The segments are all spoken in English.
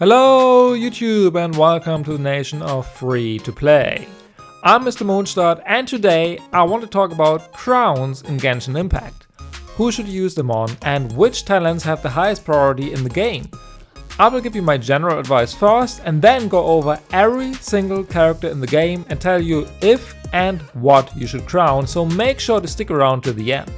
Hello YouTube and welcome to the nation of free to play. I'm Mr. Mondstadt and today I want to talk about crowns in Genshin Impact. Who should use them on and which talents have the highest priority in the game. I will give you my general advice first and then go over every single character in the game and tell you if and what you should crown, so make sure to stick around to the end.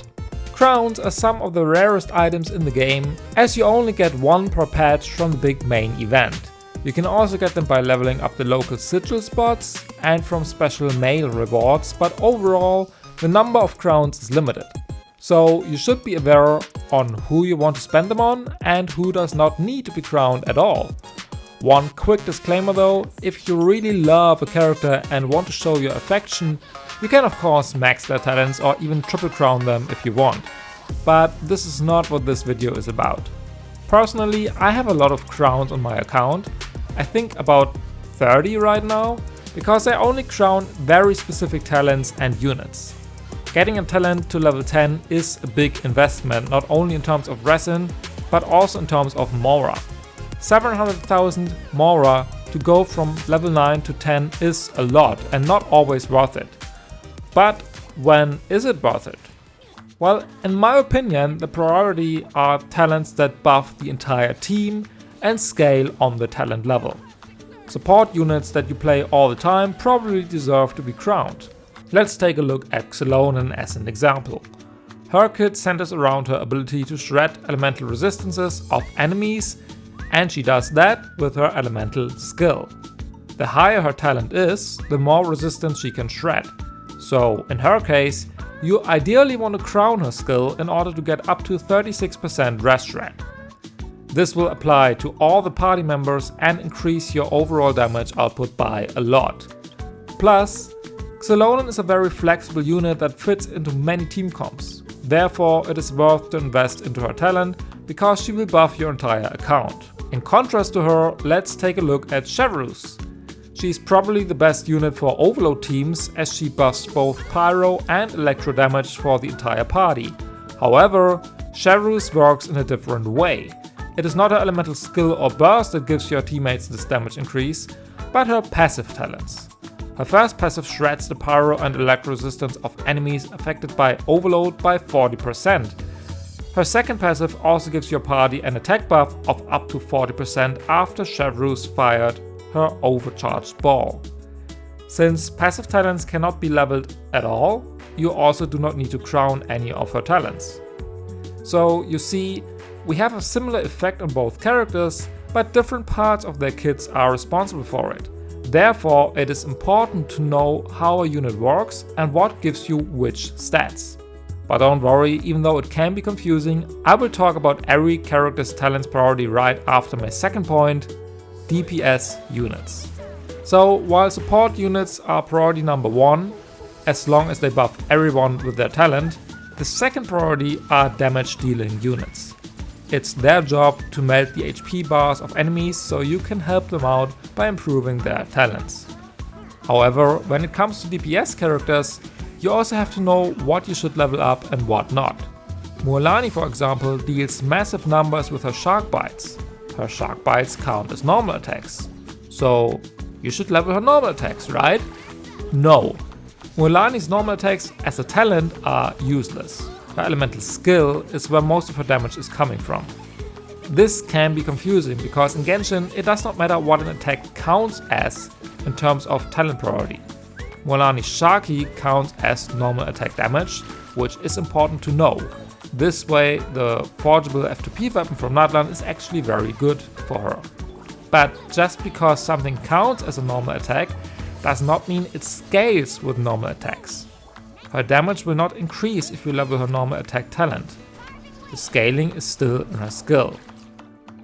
Crowns are some of the rarest items in the game, as you only get one per patch from the big main event. You can also get them by leveling up the local sigil spots and from special mail rewards, but overall the number of crowns is limited. So you should be aware on who you want to spend them on and who does not need to be crowned at all. One quick disclaimer though, if you really love a character and want to show your affection, you can of course max their talents or even triple crown them if you want. But this is not what this video is about. Personally, I have a lot of crowns on my account, I think about 30 right now, because I only crown very specific talents and units. Getting a talent to level 10 is a big investment, not only in terms of resin, but also in terms of Mora. 700,000 Mora to go from level 9 to 10 is a lot and not always worth it. But when is it worth it? Well, in my opinion, the priority are talents that buff the entire team and scale on the talent level. Support units that you play all the time probably deserve to be crowned. Let's take a look at Xiangling as an example. Her kit centers around her ability to shred elemental resistances of enemies, and she does that with her elemental skill. The higher her talent is, the more resistance she can shred. So in her case, you ideally want to crown her skill in order to get up to 36% rest shred. This will apply to all the party members and increase your overall damage output by a lot. Plus, Xiangling is a very flexible unit that fits into many team comps. Therefore, it is worth to invest into her talent because she will buff your entire account. In contrast to her, let's take a look at Xiangling. She's probably the best unit for overload teams as she buffs both pyro and electro damage for the entire party. However, Xiangling works in a different way. It is not her elemental skill or burst that gives your teammates this damage increase, but her passive talents. Her first passive shreds the pyro and electro resistance of enemies affected by overload by 40%. Her second passive also gives your party an attack buff of up to 40% after Xiangling fired her overcharged ball. Since passive talents cannot be leveled at all, you also do not need to crown any of her talents. So you see, we have a similar effect on both characters, but different parts of their kits are responsible for it. Therefore, it is important to know how a unit works and what gives you which stats. But don't worry, even though it can be confusing, I will talk about every character's talents priority right after my second point, DPS units. So while support units are priority number 1, as long as they buff everyone with their talent, the second priority are damage dealing units. It's their job to melt the HP bars of enemies so you can help them out by improving their talents. However, when it comes to DPS characters, you also have to know what you should level up and what not. Lyney, for example, deals massive numbers with her shark bites. Her shark bites count as normal attacks. So you should level her normal attacks, right? No. Lyney's normal attacks as a talent are useless. Her elemental skill is where most of her damage is coming from. This can be confusing because in Genshin it does not matter what an attack counts as in terms of talent priority. Lyney's Sharky counts as normal attack damage, which is important to know. This way the forgeable F2P weapon from Natlan is actually very good for her. But just because something counts as a normal attack does not mean it scales with normal attacks. Her damage will not increase if you level her normal attack talent. The scaling is still in her skill.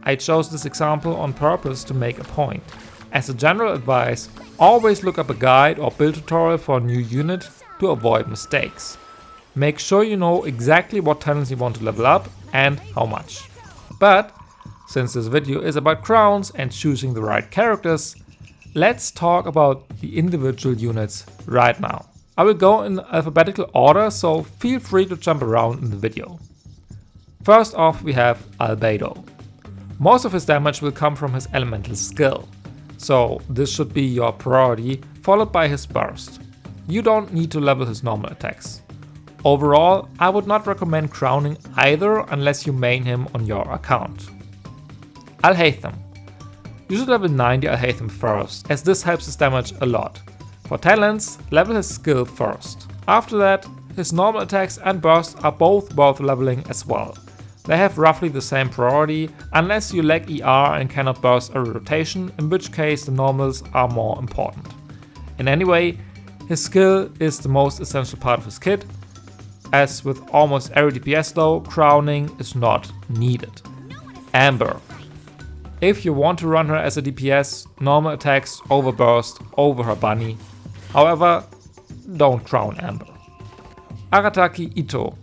I chose this example on purpose to make a point. As a general advice, always look up a guide or build tutorial for a new unit to avoid mistakes. Make sure you know exactly what talents you want to level up and how much. But since this video is about crowns and choosing the right characters, let's talk about the individual units right now. I will go in alphabetical order, so feel free to jump around in the video. First off, we have Albedo. Most of his damage will come from his elemental skill, so this should be your priority, followed by his burst. You don't need to level his normal attacks. Overall, I would not recommend crowning either unless you main him on your account. Alhaitham. You should level 90 Alhaitham first, as this helps his damage a lot. For talents, level his skill first. After that, his normal attacks and burst are both worth leveling as well. They have roughly the same priority, unless you lack ER and cannot burst a rotation, in which case the normals are more important. In any way, his skill is the most essential part of his kit. As with almost every DPS though, crowning is not needed. Amber. If you want to run her as a DPS, normal attacks over burst over her bunny. However, don't crown Amber. Arataki Ito.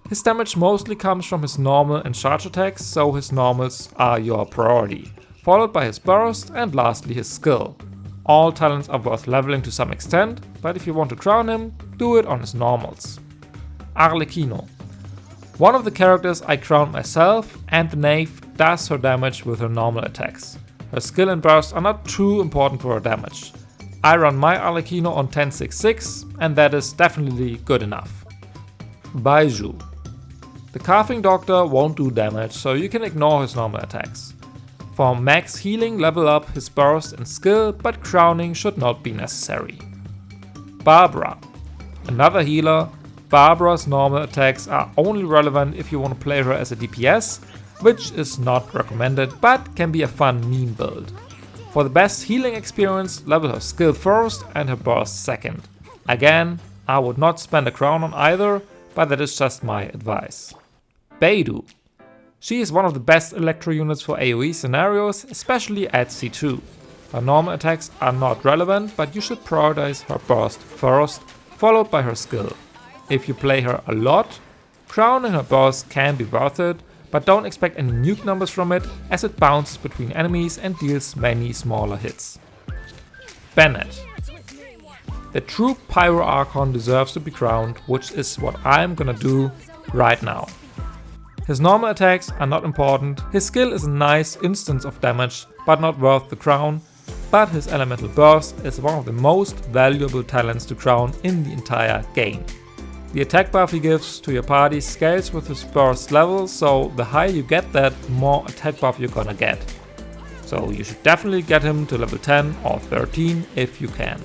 His damage mostly comes from his normal and charge attacks, so his normals are your priority, followed by his burst and lastly his skill. All talents are worth leveling to some extent, but if you want to crown him, do it on his normals. Arlecchino. One of the characters I crowned myself, and the knave does her damage with her normal attacks. Her skill and burst are not too important for her damage. I run my Arlecchino on 1066 and that is definitely good enough. Baizhu. The Carving Doctor won't do damage, so you can ignore his normal attacks. For max healing, level up his burst and skill, but crowning should not be necessary. Barbara. Another healer. Barbara's normal attacks are only relevant if you want to play her as a DPS, which is not recommended but can be a fun meme build. For the best healing experience, level her skill first and her burst second. Again, I would not spend a crown on either, but that is just my advice. Baizhu. She is one of the best electro units for AoE scenarios, especially at C2. Her normal attacks are not relevant, but you should prioritize her burst first, followed by her skill. If you play her a lot, crowning her burst can be worth it, but don't expect any nuke numbers from it, as it bounces between enemies and deals many smaller hits. Bennett. The true Pyro Archon deserves to be crowned, which is what I'm gonna do right now. His normal attacks are not important, his skill is a nice instance of damage, but not worth the crown, but his elemental burst is one of the most valuable talents to crown in the entire game. The attack buff he gives to your party scales with his burst level, so the higher you get that, the more attack buff you're gonna get. So you should definitely get him to level 10 or 13 if you can.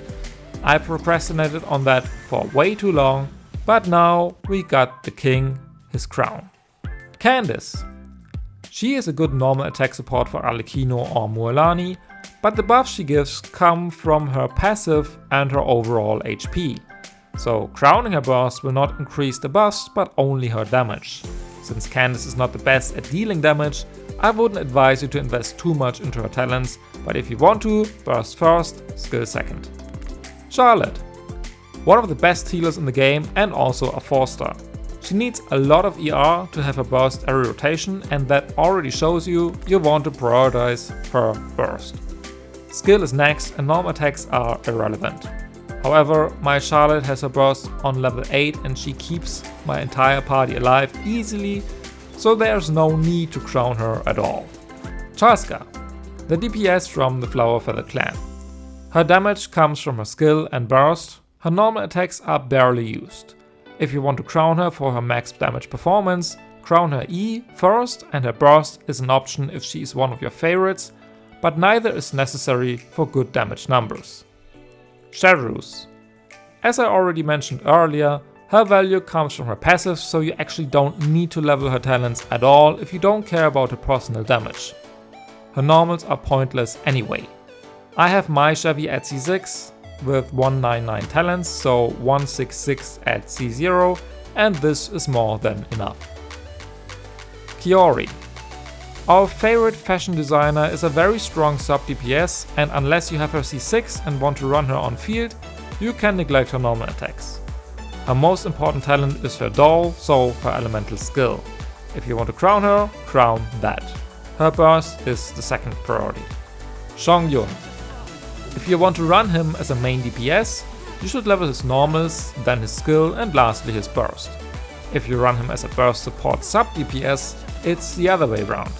I procrastinated on that for way too long, but now we got the king, his crown. Candace. She is a good normal attack support for Arlecchino or Mualani, but the buffs she gives come from her passive and her overall HP. So crowning her burst will not increase the buffs, but only her damage. Since Candace is not the best at dealing damage, I wouldn't advise you to invest too much into her talents, but if you want to, burst first, skill second. Charlotte. One of the best healers in the game and also a 4-star. She needs a lot of ER to have a burst every rotation, and that already shows you want to prioritize her burst. Skill is next and normal attacks are irrelevant. However, my Charlotte has her burst on level 8 and she keeps my entire party alive easily, so there's no need to crown her at all. Chaska, the DPS from the Flower Feather clan. Her damage comes from her skill and burst, her normal attacks are barely used. If you want to crown her for her max damage performance, crown her E first and her burst is an option if she is one of your favorites, but neither is necessary for good damage numbers. Chartreuse. As I already mentioned earlier, her value comes from her passive, so you actually don't need to level her talents at all if you don't care about her personal damage. Her normals are pointless anyway. I have my Chevy at C6 with 199 talents, so 166 at C0, and this is more than enough. Kiori. Our favorite fashion designer is a very strong sub DPS, and unless you have her C6 and want to run her on field, you can neglect her normal attacks. Her most important talent is her doll, so her elemental skill. If you want to crown her, crown that. Her burst is the second priority. Xiangling. If you want to run him as a main DPS, you should level his normals, then his skill and lastly his burst. If you run him as a burst support sub DPS, it's the other way around.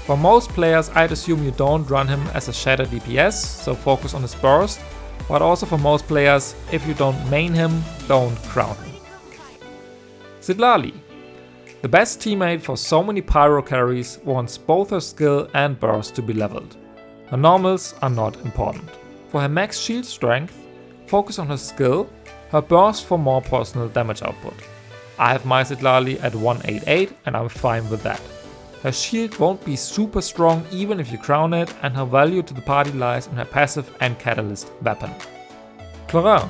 For most players, I'd assume you don't run him as a shatter DPS, so focus on his burst, but also for most players, if you don't main him, don't crown him. Citlali. The best teammate for so many pyro carries wants both her skill and burst to be leveled. Her normals are not important. For her max shield strength, focus on her skill, her burst for more personal damage output. I have my Citlali at 188 and I'm fine with that. Her shield won't be super strong even if you crown it, and her value to the party lies in her passive and catalyst weapon. Chlorine.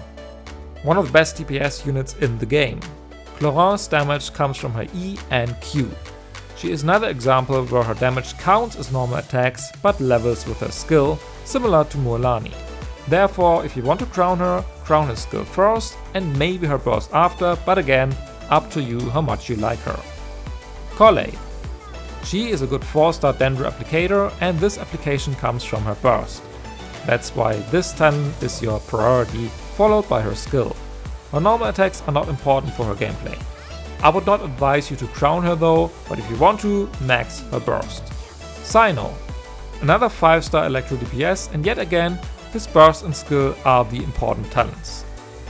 One of the best DPS units in the game. Chlorine's damage comes from her E and Q. She is another example where her damage counts as normal attacks but levels with her skill, similar to Mualani. Therefore, if you want to crown her skill first and maybe her burst after, but again, up to you how much you like her. Collei. She is a good 4-star Dendro applicator, and this application comes from her burst. That's why this talent is your priority, followed by her skill. Her normal attacks are not important for her gameplay. I would not advise you to crown her though, but if you want to, max her burst. Cyno. Another 5-star Electro DPS, and yet again, his burst and skill are the important talents.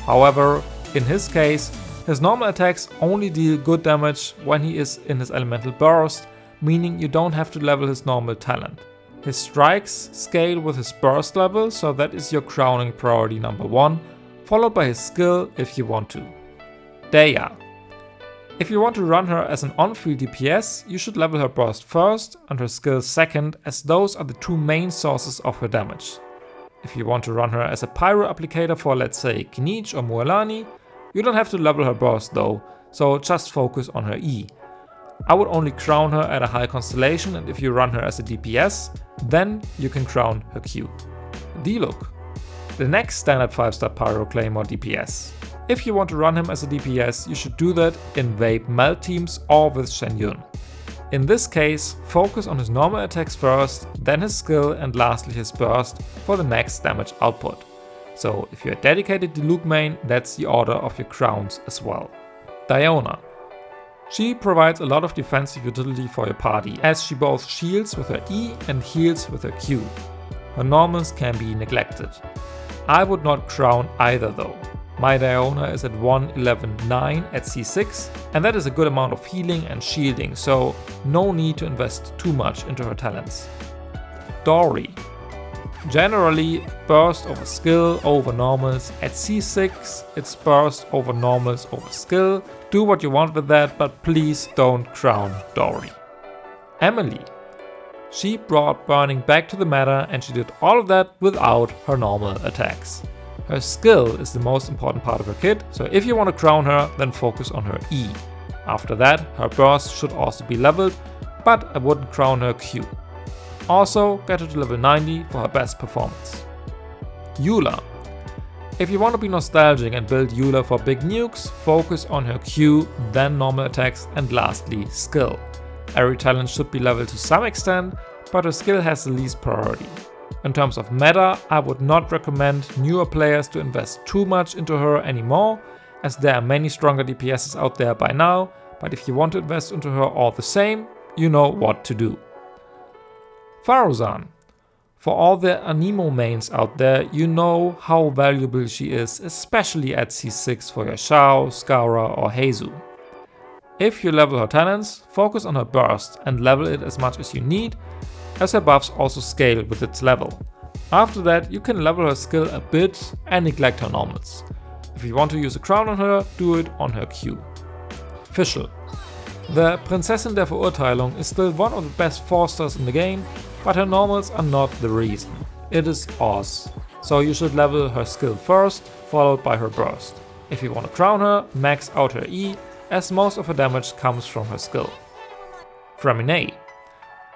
However, in his case, his normal attacks only deal good damage when he is in his elemental burst, meaning you don't have to level his normal talent. His strikes scale with his burst level, so that is your crowning priority number 1, followed by his skill if you want to. Dehya. If you want to run her as an on-field DPS, you should level her burst first and her skill second, as those are the two main sources of her damage. If you want to run her as a pyro applicator for, let's say, Kinich or Mualani, you don't have to level her burst though, so just focus on her E. I would only crown her at a high constellation, and if you run her as a DPS, then you can crown her Q. Diluc. The next standard 5-star Pyro Claymore DPS. If you want to run him as a DPS, you should do that in Vape Melt teams or with Xinyan. In this case, focus on his normal attacks first, then his skill, and lastly his burst for the max damage output. So if you're a dedicated Diluc main, that's the order of your crowns as well. Diona. She provides a lot of defensive utility for your party, as she both shields with her E and heals with her Q. Her normals can be neglected. I would not crown either though. My Diona is at 111.9 at C6, and that is a good amount of healing and shielding, so no need to invest too much into her talents. Dori. Generally, burst over skill over normals. At C6, it's burst over normals over skill. Do what you want with that, but please don't crown Dori. Emilie. She brought burning back to the meta, and she did all of that without her normal attacks. Her skill is the most important part of her kit, so if you want to crown her, then focus on her E. After that, her burst should also be leveled, but I wouldn't crown her Q. Also, get her to level 90 for her best performance. Eula. If you want to be nostalgic and build Eula for big nukes, focus on her Q, then normal attacks, and lastly, skill. Every talent should be leveled to some extent, but her skill has the least priority. In terms of meta, I would not recommend newer players to invest too much into her anymore, as there are many stronger DPSs out there by now, but if you want to invest into her all the same, you know what to do. Faruzan. For all the Anemo mains out there, you know how valuable she is, especially at C6 for your Xiao, Scoura or Heizu. If you level her talents, focus on her burst and level it as much as you need, as her buffs also scale with its level. After that, you can level her skill a bit and neglect her normals. If you want to use a crown on her, do it on her Q. Fischl. The Prinzessin der Verurteilung is still one of the best 4-stars in the game, but her normals are not the reason. It is Oz. So you should level her skill first, followed by her burst. If you want to crown her, max out her E, as most of her damage comes from her skill. Freminet.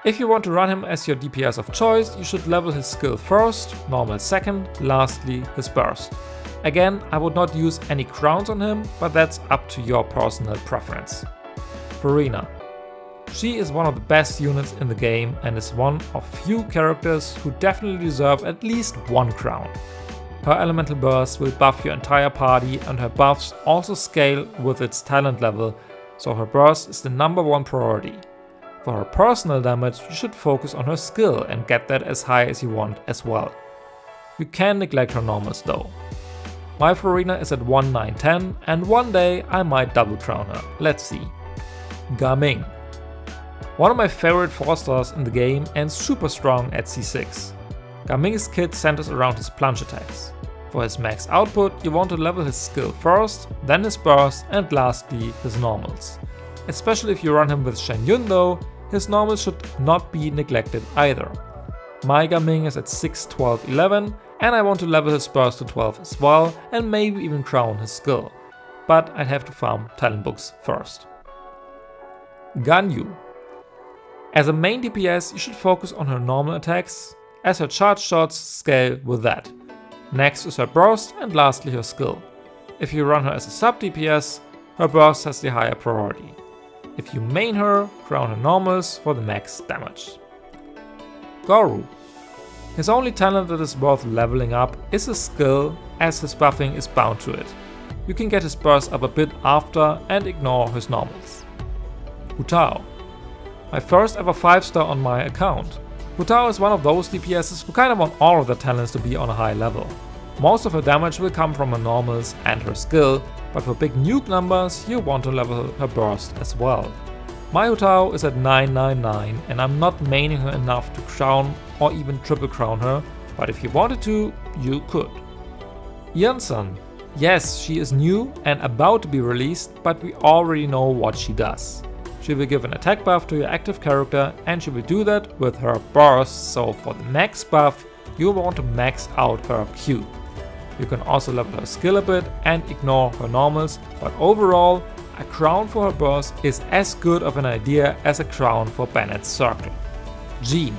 If you want to run him as your DPS of choice, you should level his skill first, normal second, lastly his burst. Again, I would not use any crowns on him, but that's up to your personal preference. Furina. She is one of the best units in the game and is one of few characters who definitely deserve at least one crown. Her elemental burst will buff your entire party, and her buffs also scale with its talent level, so her burst is the number 1 priority. For her personal damage, you should focus on her skill and get that as high as you want as well. You can neglect her normals though. My Furina is at 1, 9, 10 and one day I might double crown her, let's see. Gaming. One of my favorite 4-stars in the game and super strong at C6. Gaming's kit centers around his plunge attacks. For his max output, you want to level his skill first, then his burst and lastly his normals. Especially if you run him with Xinyan though, his normals should not be neglected either. My Gaming is at 6, 12, 11 and I want to level his burst to 12 as well and maybe even crown his skill. But I'd have to farm talent books first. Ganyu. As a main DPS, you should focus on her normal attacks, as her charge shots scale with that. Next is her burst and lastly her skill. If you run her as a sub DPS, her burst has the higher priority. If you main her, crown her normals for the max damage. Goru. His only talent that is worth leveling up is his skill, as his buffing is bound to it. You can get his burst up a bit after and ignore his normals. Hu Tao. My first ever 5-star on my account. Hu Tao is one of those DPSs who kind of want all of their talents to be on a high level. Most of her damage will come from her normals and her skill, but for big nuke numbers you want to level her burst as well. My Hu Tao is at 999 and I'm not maining her enough to crown or even triple crown her, but if you wanted to, you could. Iansan. Yes, she is new and about to be released, but we already know what she does. She will give an attack buff to your active character and she will do that with her burst, so for the max buff you want to max out her Q. You can also level her skill a bit and ignore her normals, but overall a crown for her burst is as good of an idea as a crown for Bennett's circle. Jean.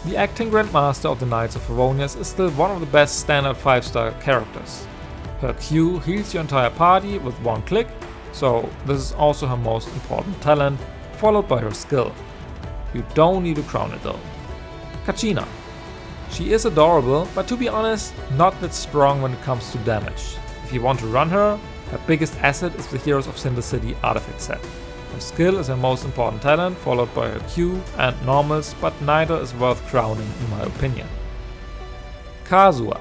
The acting Grandmaster of the Knights of Favonius is still one of the best standard 5-star characters. Her Q heals your entire party with one click, so this is also her most important talent, followed by her skill. You don't need to crown it though. Kachina. She is adorable, but to be honest, not that strong when it comes to damage. If you want to run her, her biggest asset is the Heroes of Cinder City artifact set. Her skill is her most important talent, followed by her Q and normals, but neither is worth crowning in my opinion. Kazuha.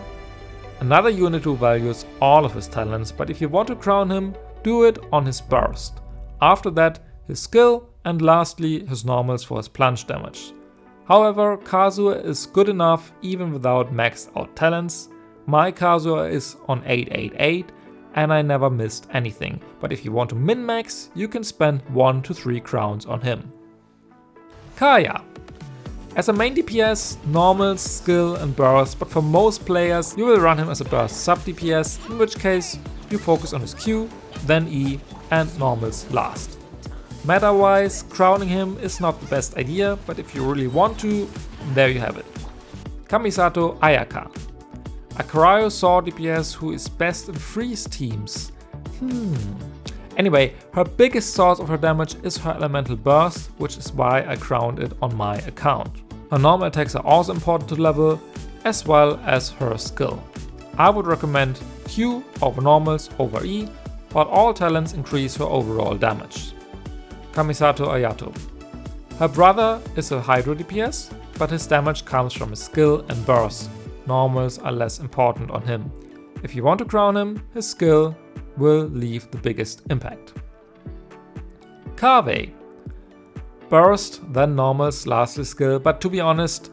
Another unit who values all of his talents, but if you want to crown him, do it on his burst. After that, his skill, and lastly his normals for his plunge damage. However, Kazuha is good enough even without maxed out talents. My Kazuha is on 888 and I never missed anything, but if you want to min-max, you can spend 1 to 3 crowns on him. Kaya. As a main DPS, normals, skill and burst, but for most players you will run him as a burst sub DPS, in which case you focus on his Q, then E and normals last. Meta wise, crowning him is not the best idea, but if you really want to, there you have it. Kamisato Ayaka. A cryo sword DPS who is best in freeze teams. Anyway, her biggest source of her damage is her elemental burst, which is why I crowned it on my account. Her normal attacks are also important to level, as well as her skill. I would recommend Q over normals over E, but all talents increase her overall damage. Kamisato Ayato. Her brother is a Hydro DPS, but his damage comes from his skill and burst. Normals are less important on him. If you want to crown him, his skill will leave the biggest impact. Kaveh. Burst, then normals, lastly skill, but to be honest,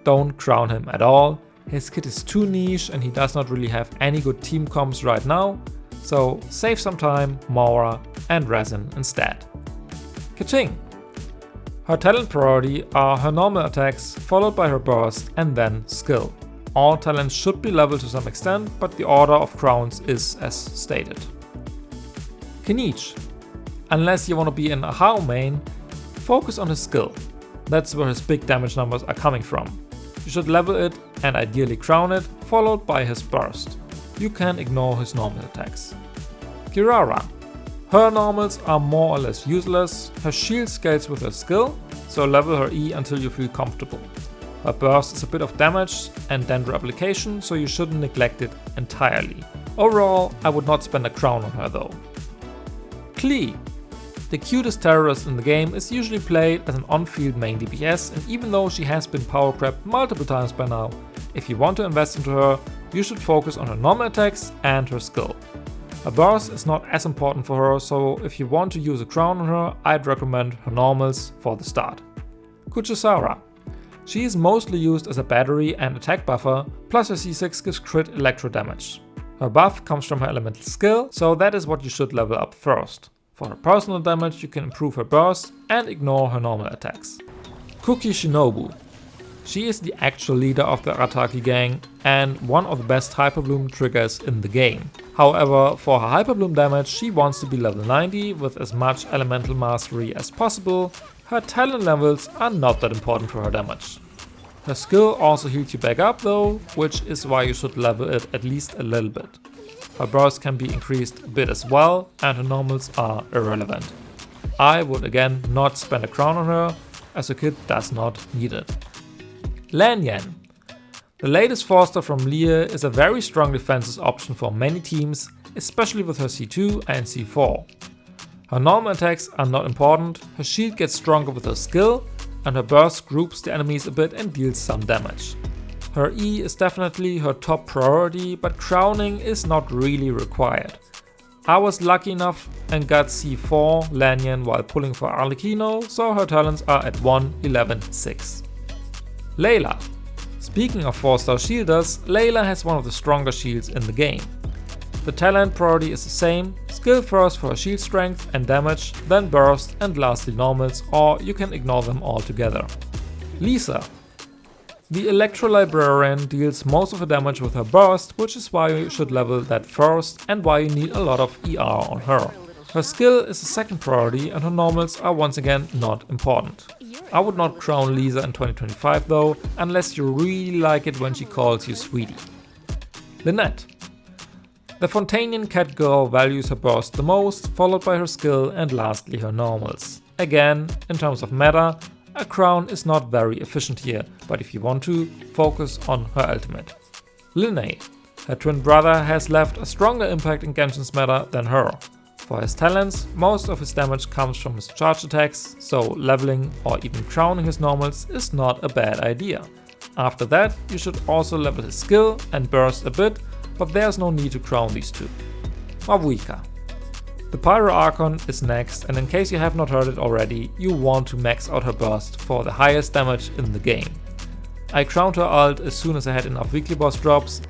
don't crown him at all. His kit is too niche and he does not really have any good team comps right now, so save some time, Mora and Resin instead. Keqing. Her talent priority are her normal attacks, followed by her burst and then skill. All talents should be leveled to some extent, but the order of crowns is as stated. Kinich. Unless you want to be an Ahau main, focus on his skill. That's where his big damage numbers are coming from. You should level it and ideally crown it, followed by his burst. You can ignore his normal attacks. Kirara. Her normals are more or less useless, her shield scales with her skill, so level her E until you feel comfortable. Her burst is a bit of damage and dendro application, so you shouldn't neglect it entirely. Overall, I would not spend a crown on her though. Klee. The cutest terrorist in the game is usually played as an on-field main DPS, and even though she has been power crept multiple times by now, if you want to invest into her, you should focus on her normal attacks and her skill. Her burst is not as important for her, so if you want to use a crown on her, I'd recommend her normals for the start. Kuchisara. She is mostly used as a battery and attack buffer, plus her C6 gives crit electro damage. Her buff comes from her elemental skill, so that is what you should level up first. For her personal damage, you can improve her burst and ignore her normal attacks. Kuki Shinobu. She is the actual leader of the Tartaglia gang and one of the best Hyperbloom triggers in the game. However, for her Hyperbloom damage, she wants to be level 90 with as much elemental mastery as possible. Her talent levels are not that important for her damage. Her skill also heals you back up though, which is why you should level it at least a little bit. Her burst can be increased a bit as well, and her normals are irrelevant. I would again not spend a crown on her, as her kit does not need it. Lan Yan. The latest 4-star from Liyue is a very strong defensive option for many teams, especially with her C2 and C4. Her normal attacks are not important, her shield gets stronger with her skill, and her burst groups the enemies a bit and deals some damage. Her E is definitely her top priority, but crowning is not really required. I was lucky enough and got C4 Lan Yan while pulling for Arlecchino, so her talents are at 1-11-6. Layla. Speaking of 4-star shielders, Layla has one of the strongest shields in the game. The talent priority is the same, skill first for her shield strength and damage, then burst and lastly normals, or you can ignore them altogether. Lisa. The Electro Librarian deals most of the damage with her burst, which is why you should level that first and why you need a lot of ER on her. Her skill is the second priority and her normals are once again not important. I would not crown Lisa in 2025 though, unless you really like it when she calls you sweetie. Lynette. The Fontanian cat girl values her burst the most, followed by her skill and lastly her normals. Again, in terms of meta, a crown is not very efficient here, but if you want to, focus on her ultimate. Lyney. Her twin brother has left a stronger impact in Genshin's meta than her. For his talents, most of his damage comes from his charge attacks, so leveling or even crowning his normals is not a bad idea. After that, you should also level his skill and burst a bit, but there's no need to crown these two. Mavuika. The Pyro Archon is next, and in case you have not heard it already, you want to max out her burst for the highest damage in the game. I crowned her ult as soon as I had enough weekly boss drops,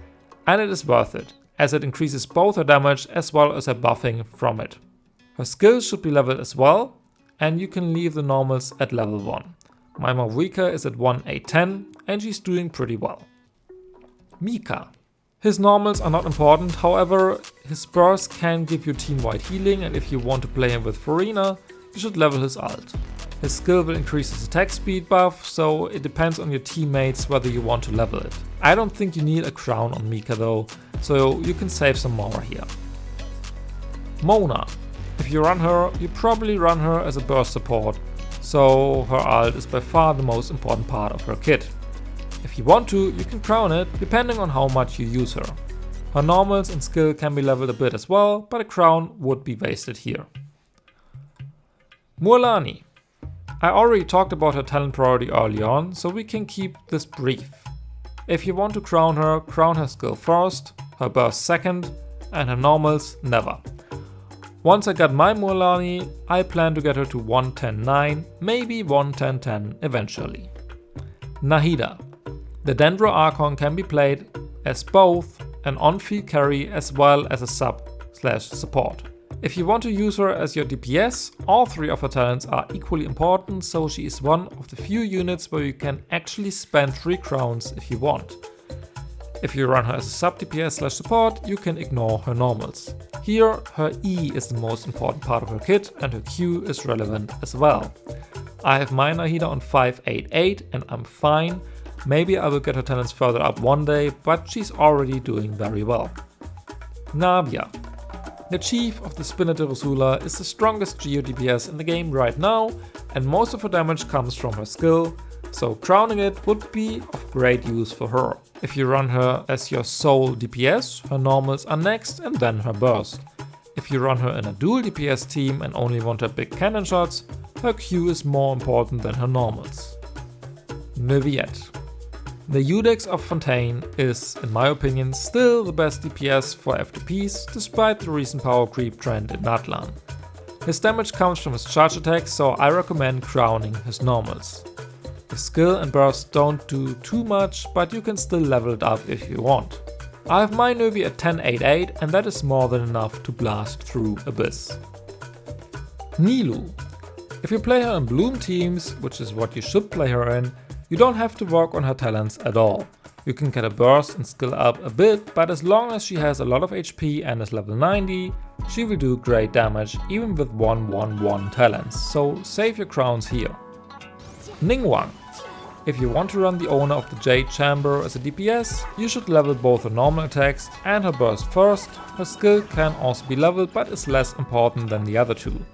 and it is worth it, as it increases both her damage as well as her buffing from it. Her skills should be leveled as well, and you can leave the normals at level 1. My Mavuika is at 1-8-10 and she's doing pretty well. Mika. His normals are not important, however, his burst can give you team-wide healing, and if you want to play him with Furina, you should level his ult. His skill will increase his attack speed buff, so it depends on your teammates whether you want to level it. I don't think you need a crown on Mika though, so you can save some more here. Mona. If you run her, you probably run her as a burst support, so her ult is by far the most important part of her kit. If you want to, you can crown it, depending on how much you use her. Her normals and skill can be leveled a bit as well, but a crown would be wasted here. Mualani. I already talked about her talent priority early on, so we can keep this brief. If you want to crown her skill first, her burst second, and her normals never. Once I got my Mualani, I plan to get her to 110-9, maybe 110-10 eventually. Nahida. The Dendro Archon can be played as both an on-field carry as well as a sub/support. If you want to use her as your DPS, all three of her talents are equally important, so she is one of the few units where you can actually spend 3 crowns if you want. If you run her as a sub DPS/support, you can ignore her normals. Here, her E is the most important part of her kit and her Q is relevant as well. I have my Nahida on 588 and I'm fine. Maybe I will get her talents further up one day, but she's already doing very well. Navia. The chief of the Spinner de Rosula is the strongest Geo DPS in the game right now, and most of her damage comes from her skill, so crowning it would be of great use for her. If you run her as your sole DPS, her normals are next and then her burst. If you run her in a dual DPS team and only want her big cannon shots, her Q is more important than her normals. Neuvillette. The Udex of Fontaine is, in my opinion, still the best DPS for FTPs despite the recent power creep trend in Natlan. His damage comes from his charge attacks, so I recommend crowning his normals. His skill and burst don't do too much, but you can still level it up if you want. I have my Neuvi at 1088 and that is more than enough to blast through Abyss. Nilou. If you play her in Bloom teams, which is what you should play her in, you don't have to work on her talents at all. You can get a burst and skill up a bit, but as long as she has a lot of HP and is level 90, she will do great damage even with 1-1-1 talents, so save your crowns here. Ningguang. If you want to run the owner of the Jade Chamber as a DPS, you should level both her normal attacks and her burst first. Her skill can also be leveled but is less important than the other two.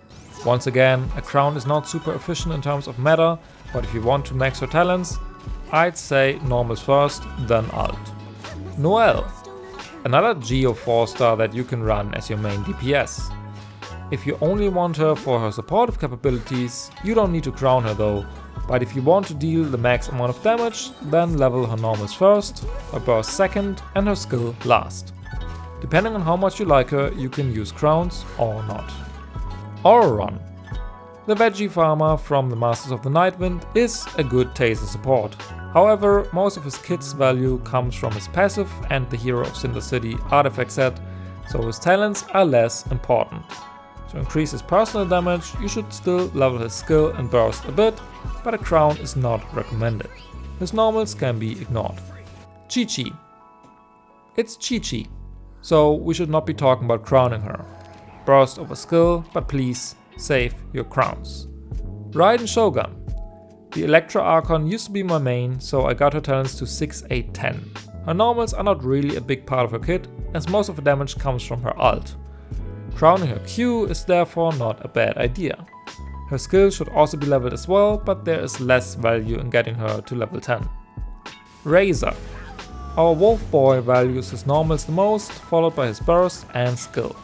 Once again, a crown is not super efficient in terms of meta, but if you want to max her talents, I'd say normals first, then ult. Noelle. Another Geo 4-star that you can run as your main DPS. If you only want her for her supportive capabilities, you don't need to crown her though. But if you want to deal the max amount of damage, then level her normals first, her burst second and her skill last. Depending on how much you like her, you can use crowns or not. Ororon. The veggie farmer from the Masters of the Nightwind is a good taser support. However, most of his kit's value comes from his passive and the Hero of Cinder City artifact set, so his talents are less important. To increase his personal damage, you should still level his skill and burst a bit, but a crown is not recommended. His normals can be ignored. Chi-Chi. It's Chi-Chi, so we should not be talking about crowning her. Burst over skill, but please save your crowns. Raiden Shogun. The Electra Archon used to be my main, so I got her talents to 6, 8, 10. Her normals are not really a big part of her kit, as most of her damage comes from her ult. Crowning her Q is therefore not a bad idea. Her skill should also be leveled as well, but there is less value in getting her to level 10. Razor. Our wolf boy values his normals the most, followed by his burst and skill.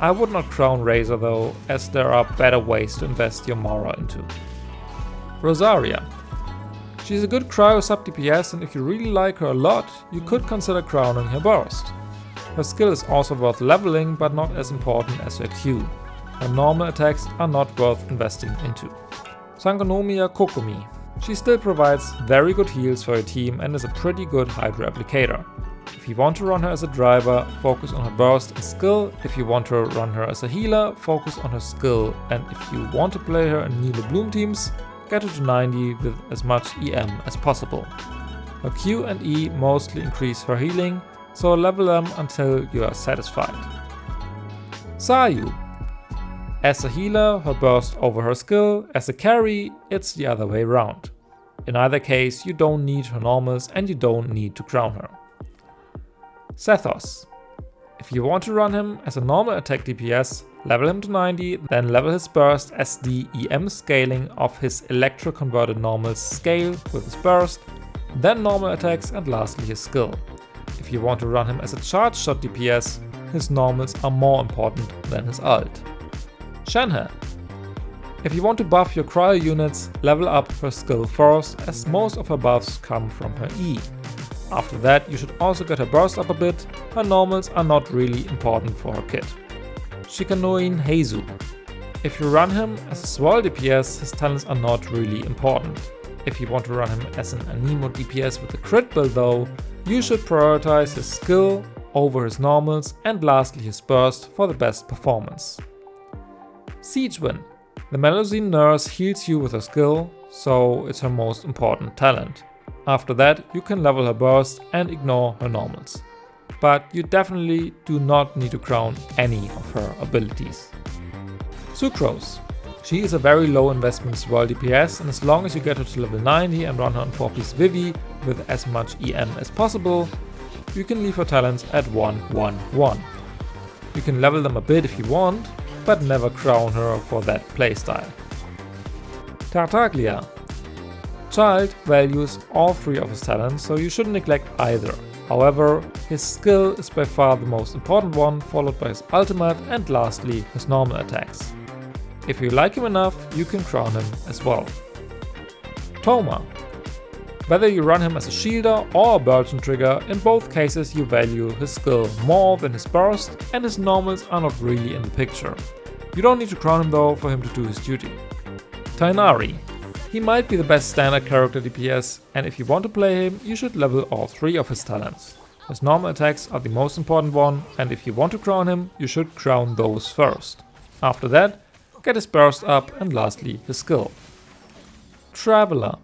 I would not crown Razor though, as there are better ways to invest your Mara into. Rosaria. She's a good cryo sub DPS, and if you really like her a lot, you could consider crowning her burst. Her skill is also worth leveling, but not as important as her Q. Her normal attacks are not worth investing into. Sangonomiya Kokomi. She still provides very good heals for your team and is a pretty good Hydra applicator. If you want to run her as a driver, focus on her burst and skill. If you want to run her as a healer, focus on her skill. And if you want to play her in Nilou Bloom teams, get her to 90 with as much EM as possible. Her Q and E mostly increase her healing, so level them until you are satisfied. Sayu. As a healer, her burst over her skill. As a carry, it's the other way around. In either case, you don't need her normals and you don't need to crown her. Sethos. If you want to run him as a normal attack DPS, level him to 90, then level his burst as the EM scaling of his electro converted normals scale with his burst, then normal attacks and lastly his skill. If you want to run him as a charge shot DPS, his normals are more important than his ult. Shenhe. If you want to buff your cryo units, level up her skill first, as most of her buffs come from her E. After that, you should also get her burst up a bit. Her normals are not really important for her kit. Shikanoin Heizu. If you run him as a Swirl DPS, his talents are not really important. If you want to run him as an Anemo DPS with a crit build though, you should prioritize his skill over his normals and lastly his burst for the best performance. Siegewin. The Melusine nurse heals you with her skill, so it's her most important talent. After that, you can level her burst and ignore her normals. But you definitely do not need to crown any of her abilities. Sucrose. She is a very low investment Swirl DPS, and as long as you get her to level 90 and run her on 4-piece Vivi with as much EM as possible, you can leave her talents at 1-1-1. You can level them a bit if you want, but never crown her for that playstyle. Tartaglia. Child values all three of his talents, so you shouldn't neglect either. However, his skill is by far the most important one, followed by his ultimate and lastly his normal attacks. If you like him enough, you can crown him as well. Thoma. Whether you run him as a shielder or a burden trigger, in both cases you value his skill more than his burst, and his normals are not really in the picture. You don't need to crown him though for him to do his duty. Tighnari. He might be the best standard character DPS, and if you want to play him, you should level all 3 of his talents. His normal attacks are the most important one, and if you want to crown him, you should crown those first. After that, get his burst up and lastly his skill. Traveler.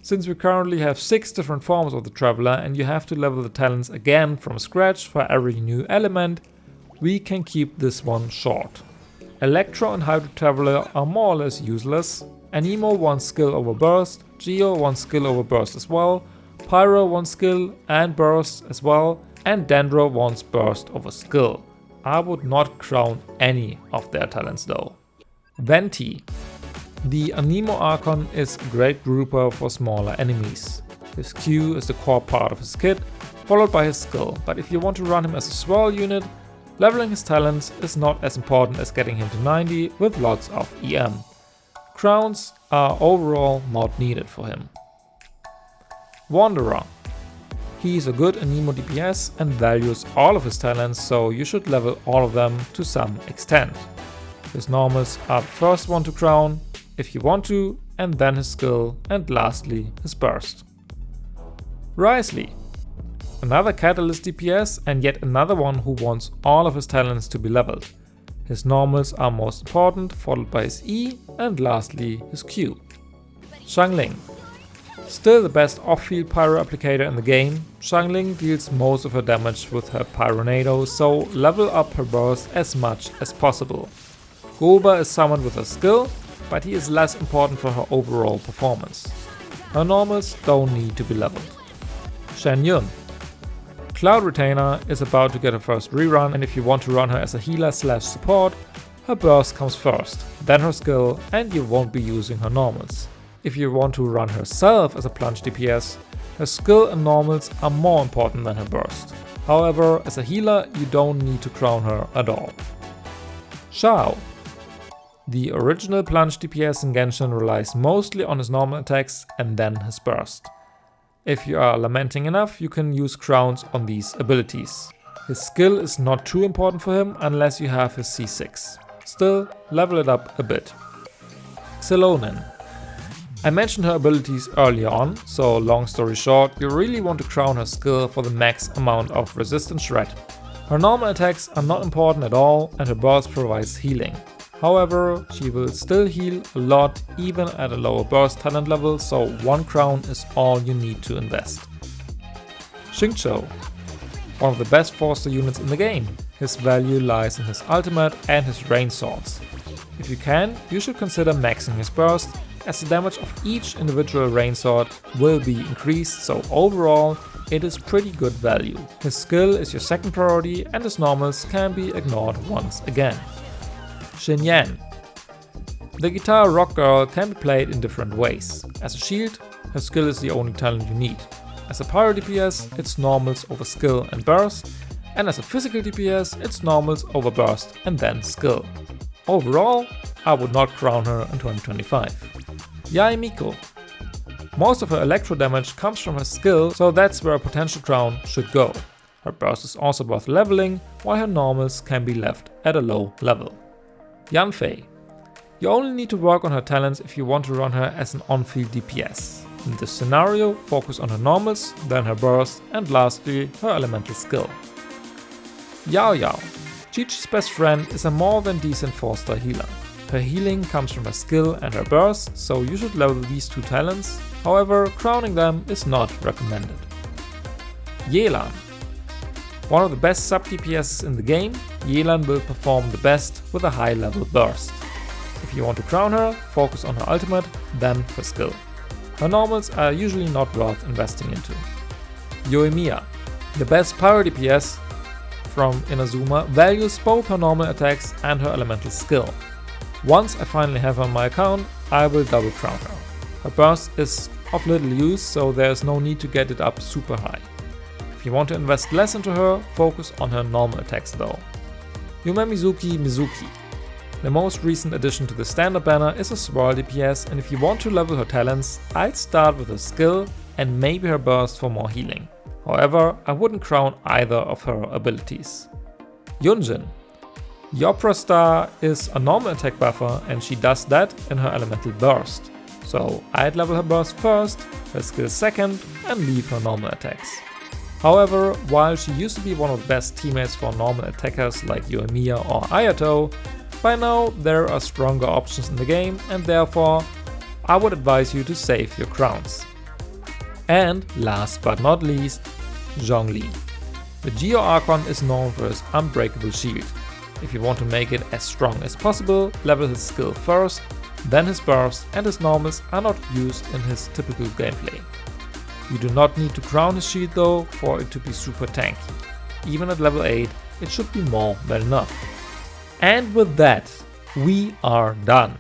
Since we currently have 6 different forms of the Traveler and you have to level the talents again from scratch for every new element, we can keep this one short. Electro and Hydro Traveler are more or less useless. Anemo wants skill over burst, Geo wants skill over burst as well, Pyro wants skill and burst as well, and Dendro wants burst over skill. I would not crown any of their talents though. Venti. The Anemo Archon is a great grouper for smaller enemies. His Q is the core part of his kit, followed by his skill, but if you want to run him as a swirl unit, leveling his talents is not as important as getting him to 90 with lots of EM. Crowns are overall not needed for him. Wanderer. He's a good Anemo DPS and values all of his talents, so you should level all of them to some extent. His normals are the first one to crown, if you want to, and then his skill, and lastly his burst. Wriothesley. Another Catalyst DPS and yet another one who wants all of his talents to be leveled. His normals are most important, followed by his E, and lastly his Q. Xiangling. Still the best off-field pyro applicator in the game, Xiangling deals most of her damage with her Pyronado, so level up her burst as much as possible. Goba is summoned with her skill, but he is less important for her overall performance. Her normals don't need to be leveled. Xinyan. Cloud Retainer is about to get her first rerun, and if you want to run her as a healer/support, her burst comes first, then her skill, and you won't be using her normals. If you want to run herself as a plunge DPS, her skill and normals are more important than her burst. However, as a healer, you don't need to crown her at all. Xiao. The original plunge DPS in Genshin relies mostly on his normal attacks and then his burst. If you are lamenting enough, you can use crowns on these abilities. His skill is not too important for him unless you have his C6. Still, level it up a bit. Xelonin. I mentioned her abilities earlier on, so long story short, you really want to crown her skill for the max amount of resistance shred. Her normal attacks are not important at all and her burst provides healing. However, she will still heal a lot even at a lower burst talent level, so one crown is all you need to invest. Xingqiu. One of the best Forster units in the game. His value lies in his ultimate and his rain swords. If you can, you should consider maxing his burst, as the damage of each individual rain sword will be increased, so overall it is pretty good value. His skill is your second priority and his normals can be ignored once again. Xinyan. The guitar rock girl can be played in different ways. As a shield, her skill is the only talent you need. As a pyro DPS, it's normals over skill and burst, and as a physical DPS, it's normals over burst and then skill. Overall, I would not crown her in 2025. Yae Miko. Most of her electro damage comes from her skill, so that's where a potential crown should go. Her burst is also worth leveling, while her normals can be left at a low level. Yanfei. You only need to work on her talents if you want to run her as an on-field DPS. In this scenario, focus on her normals, then her burst, and lastly, her elemental skill. Yao Yao. Chi-Chi's best friend is a more than decent 4-star healer. Her healing comes from her skill and her burst, so you should level these two talents, however, crowning them is not recommended. Yelan. One of the best sub DPSs in the game, Yelan will perform the best with a high level burst. If you want to crown her, focus on her ultimate, then her skill. Her normals are usually not worth investing into. Yoimiya. The best pyro DPS from Inazuma values both her normal attacks and her elemental skill. Once I finally have her on my account, I will double crown her. Her burst is of little use, so there is no need to get it up super high. If If you want to invest less into her, focus on her normal attacks though. Yume Mizuki. The most recent addition to the standard banner is a Swirl DPS, and if you want to level her talents, I'd start with her skill and maybe her burst for more healing. However, I wouldn't crown either of her abilities. Yunjin. Yopra Star is a normal attack buffer and she does that in her elemental burst. So I'd level her burst first, her skill second, and leave her normal attacks. However, while she used to be one of the best teammates for normal attackers like Yoimiya or Ayato, by now there are stronger options in the game and therefore I would advise you to save your crowns. And last but not least, Zhongli. The Geo Archon is known for his unbreakable shield. If you want to make it as strong as possible, level his skill first, then his burst and his normals are not used in his typical gameplay. You do not need to crown his shield though for it to be super tanky. Even at level 8, it should be more than enough. And with that, we are done.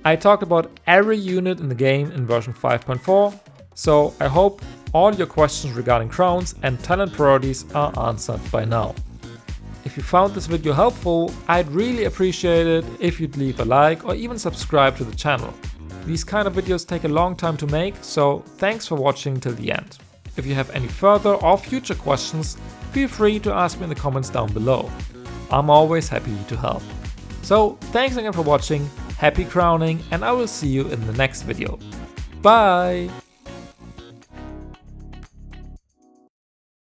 I talked about every unit in the game in version 5.4, so I hope all your questions regarding crowns and talent priorities are answered by now. If you found this video helpful, I'd really appreciate it if you'd leave a like or even subscribe to the channel. These kind of videos take a long time to make, so thanks for watching till the end. If you have any further or future questions, feel free to ask me in the comments down below. I'm always happy to help. So thanks again for watching, happy crowning, and I will see you in the next video. Bye!